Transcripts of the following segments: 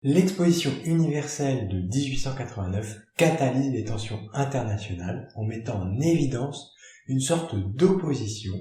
L'exposition universelle de 1889 catalyse les tensions internationales en mettant en évidence une sorte d'opposition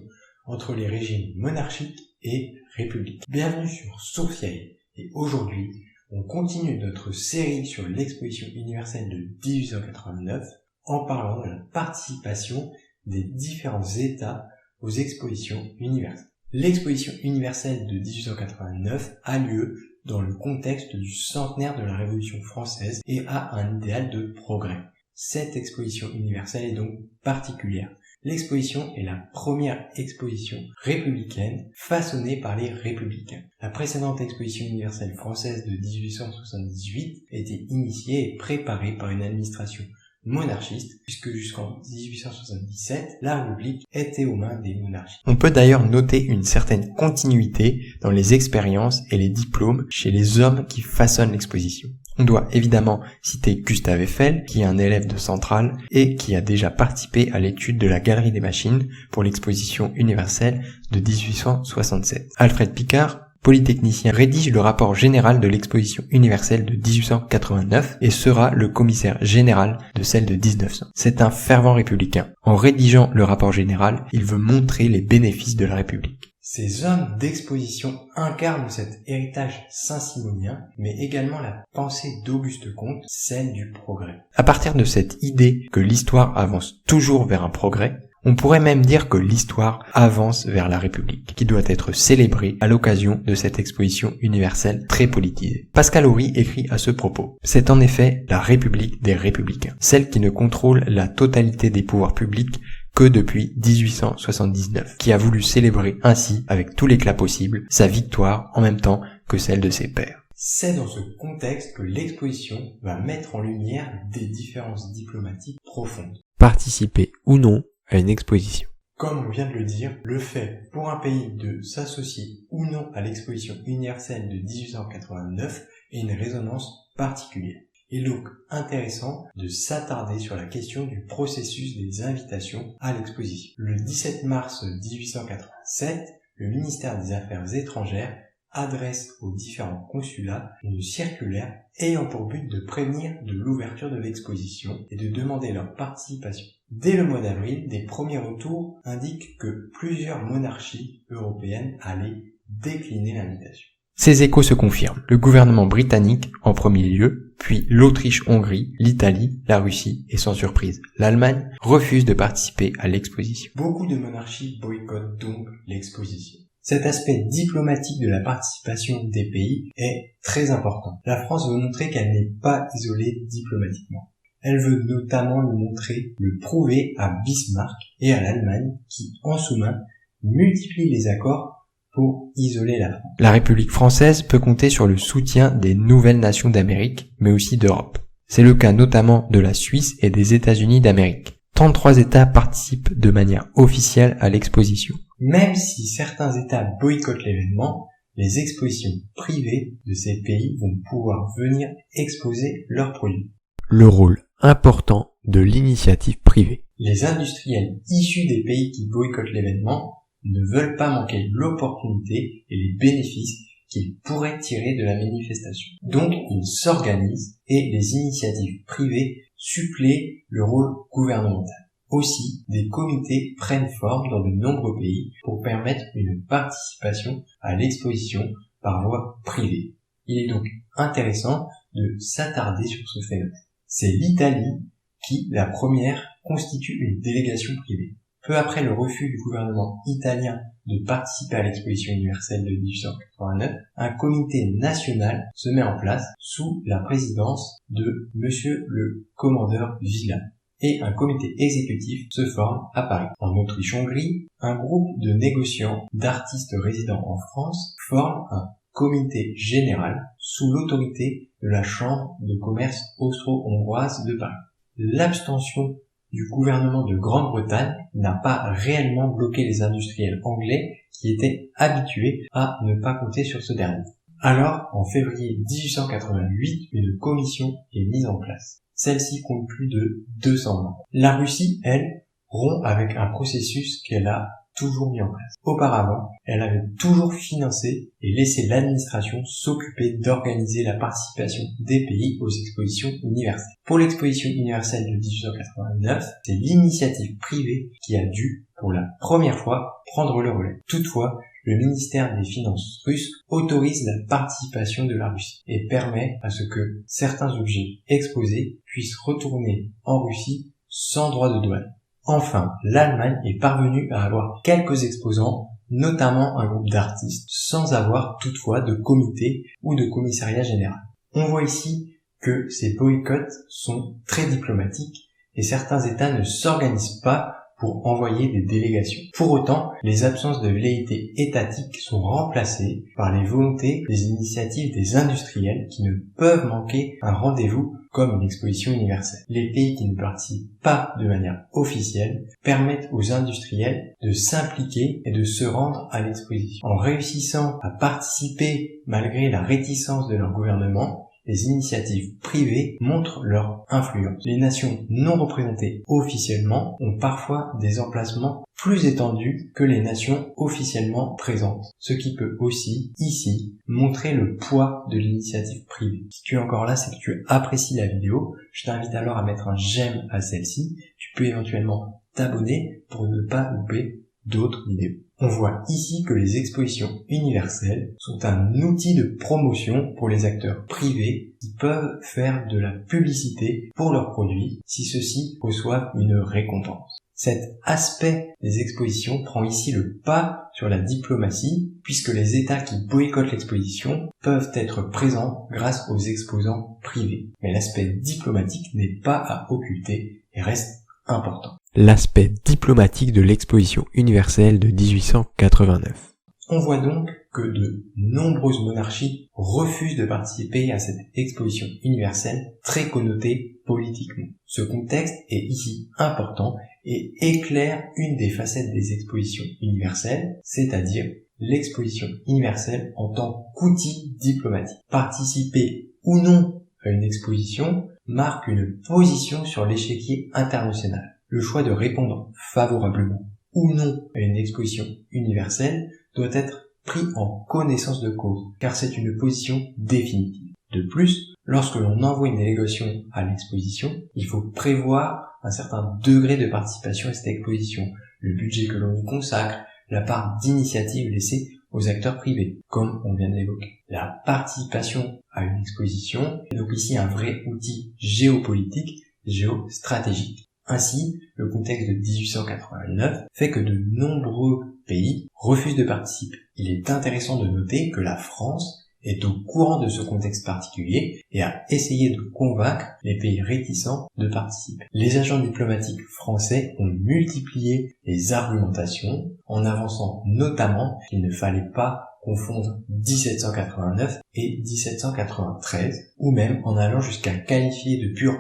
entre les régimes monarchiques et républicains. Bienvenue sur Sourciae et aujourd'hui, on continue notre série sur l'exposition universelle de 1889 en parlant de la participation des différents États aux expositions universelles. L'exposition universelle de 1889 a lieu dans le contexte du centenaire de la Révolution française et a un idéal de progrès. Cette exposition universelle est donc particulière. L'exposition est la première exposition républicaine façonnée par les républicains. La précédente exposition universelle française de 1878 était initiée et préparée par une administration monarchiste, puisque jusqu'en 1877, la République était aux mains des monarchistes. On peut d'ailleurs noter une certaine continuité dans les expériences et les diplômes chez les hommes qui façonnent l'exposition. On doit évidemment citer Gustave Eiffel, qui est un élève de Centrale et qui a déjà participé à l'étude de la Galerie des Machines pour l'exposition universelle de 1867. Alfred Picard, polytechnicien, rédige le rapport général de l'exposition universelle de 1889 et sera le commissaire général de celle de 1900. C'est un fervent républicain. En rédigeant le rapport général, il veut montrer les bénéfices de la République. Ces hommes d'exposition incarnent cet héritage saint-simonien, mais également la pensée d'Auguste Comte, celle du progrès. À partir de cette idée que l'histoire avance toujours vers un progrès, on pourrait même dire que l'histoire avance vers la République, qui doit être célébrée à l'occasion de cette exposition universelle très politisée. Pascal Horry écrit à ce propos: c'est en effet la République des républicains, celle qui ne contrôle la totalité des pouvoirs publics que depuis 1879, qui a voulu célébrer ainsi, avec tout l'éclat possible, sa victoire en même temps que celle de ses pairs. C'est dans ce contexte que l'exposition va mettre en lumière des différences diplomatiques profondes. Participer ou non à une exposition. Comme on vient de le dire, le fait pour un pays de s'associer ou non à l'exposition universelle de 1889 est une résonance particulière. Il est donc intéressant de s'attarder sur la question du processus des invitations à l'exposition. Le 17 mars 1887, le ministère des Affaires étrangères adresse aux différents consulats une circulaire ayant pour but de prévenir de l'ouverture de l'exposition et de demander leur participation. Dès le mois d'avril, des premiers retours indiquent que plusieurs monarchies européennes allaient décliner l'invitation. Ces échos se confirment. Le gouvernement britannique en premier lieu, puis l'Autriche-Hongrie, l'Italie, la Russie et sans surprise l'Allemagne refusent de participer à l'exposition. Beaucoup de monarchies boycottent donc l'exposition. Cet aspect diplomatique de la participation des pays est très important. La France veut montrer qu'elle n'est pas isolée diplomatiquement. Elle veut notamment le prouver à Bismarck et à l'Allemagne qui, en sous-main, multiplient les accords pour isoler la France. La République française peut compter sur le soutien des nouvelles nations d'Amérique, mais aussi d'Europe. C'est le cas notamment de la Suisse et des États-Unis d'Amérique. 33 États participent de manière officielle à l'exposition. Même si certains États boycottent l'événement, les expositions privées de ces pays vont pouvoir venir exposer leurs produits. Le rôle important de l'initiative privée. Les industriels issus des pays qui boycottent l'événement ne veulent pas manquer l'opportunité et les bénéfices qu'ils pourraient tirer de la manifestation. Donc, ils s'organisent et les initiatives privées suppléent le rôle gouvernemental. Aussi, des comités prennent forme dans de nombreux pays pour permettre une participation à l'exposition par voie privée. Il est donc intéressant de s'attarder sur ce phénomène. C'est l'Italie qui, la première, constitue une délégation privée. Peu après le refus du gouvernement italien de participer à l'exposition universelle de 1889, un comité national se met en place sous la présidence de Monsieur le commandeur Villa. Et un comité exécutif se forme à Paris. En Autriche-Hongrie, un groupe de négociants, d'artistes résidant en France forme un comité général sous l'autorité de la Chambre de commerce austro-hongroise de Paris. L'abstention du gouvernement de Grande-Bretagne n'a pas réellement bloqué les industriels anglais qui étaient habitués à ne pas compter sur ce dernier. Alors, en février 1888, une commission est mise en place. Celle-ci compte plus de 200 membres. La Russie, elle, rompt avec un processus qu'elle a toujours mis en place. Auparavant, elle avait toujours financé et laissé l'administration s'occuper d'organiser la participation des pays aux expositions universelles. Pour l'exposition universelle de 1889, c'est l'initiative privée qui a dû, pour la première fois, prendre le relais. Toutefois, le ministère des Finances russe autorise la participation de la Russie et permet à ce que certains objets exposés puissent retourner en Russie sans droit de douane. Enfin, l'Allemagne est parvenue à avoir quelques exposants, notamment un groupe d'artistes, sans avoir toutefois de comité ou de commissariat général. On voit ici que ces boycotts sont très diplomatiques et certains États ne s'organisent pas pour envoyer des délégations. Pour autant, les absences de velléité étatique sont remplacées par les volontés des initiatives des industriels qui ne peuvent manquer un rendez-vous comme une exposition universelle. Les pays qui ne participent pas de manière officielle permettent aux industriels de s'impliquer et de se rendre à l'exposition. En réussissant à participer malgré la réticence de leur gouvernement, les initiatives privées montrent leur influence. Les nations non représentées officiellement ont parfois des emplacements plus étendus que les nations officiellement présentes, ce qui peut aussi, ici, montrer le poids de l'initiative privée. Si tu es encore là, c'est que tu apprécies la vidéo. Je t'invite alors à mettre un j'aime à celle-ci. Tu peux éventuellement t'abonner pour ne pas louper d'autres vidéos. On voit ici que les expositions universelles sont un outil de promotion pour les acteurs privés qui peuvent faire de la publicité pour leurs produits si ceux-ci reçoivent une récompense. Cet aspect des expositions prend ici le pas sur la diplomatie puisque les États qui boycottent l'exposition peuvent être présents grâce aux exposants privés. Mais l'aspect diplomatique n'est pas à occulter et reste important. L'aspect diplomatique de l'exposition universelle de 1889. On voit donc que de nombreuses monarchies refusent de participer à cette exposition universelle très connotée politiquement. Ce contexte est ici important et éclaire une des facettes des expositions universelles, c'est-à-dire l'exposition universelle en tant qu'outil diplomatique. Participer ou non à une exposition marque une position sur l'échiquier international. Le choix de répondre favorablement ou non à une exposition universelle doit être pris en connaissance de cause, car c'est une position définitive. De plus, lorsque l'on envoie une délégation à l'exposition, il faut prévoir un certain degré de participation à cette exposition, le budget que l'on y consacre, la part d'initiative laissée aux acteurs privés, comme on vient d'évoquer. La participation à une exposition est donc ici un vrai outil géopolitique, géostratégique. Ainsi, le contexte de 1889 fait que de nombreux pays refusent de participer. Il est intéressant de noter que la France est au courant de ce contexte particulier et a essayé de convaincre les pays réticents de participer. Les agents diplomatiques français ont multiplié les argumentations en avançant notamment qu'il ne fallait pas confondre 1789 et 1793 ou même en allant jusqu'à qualifier de pure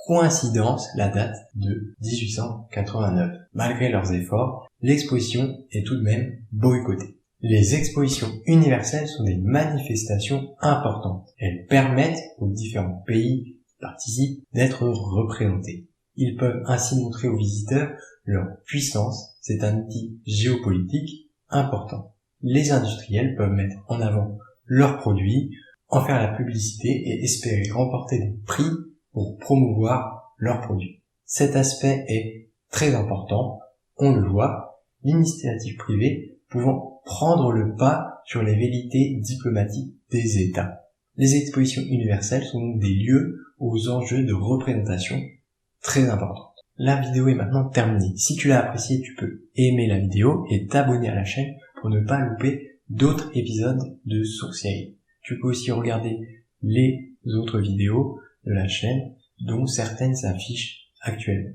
coïncidence la date de 1889. Malgré leurs efforts, l'exposition est tout de même boycottée. Les expositions universelles sont des manifestations importantes. Elles permettent aux différents pays qui participent d'être représentés. Ils peuvent ainsi montrer aux visiteurs leur puissance. C'est un outil géopolitique important. Les industriels peuvent mettre en avant leurs produits, en faire la publicité et espérer remporter des prix pour promouvoir leurs produits. Cet aspect est très important, on le voit, l'initiative privée pouvant prendre le pas sur les velléités diplomatiques des États. Les expositions universelles sont donc des lieux aux enjeux de représentation très importants. La vidéo est maintenant terminée. Si tu l'as appréciée, tu peux aimer la vidéo et t'abonner à la chaîne pour ne pas louper d'autres épisodes de Sourcierie. Tu peux aussi regarder les autres vidéos de la chaîne, dont certaines s'affichent actuellement.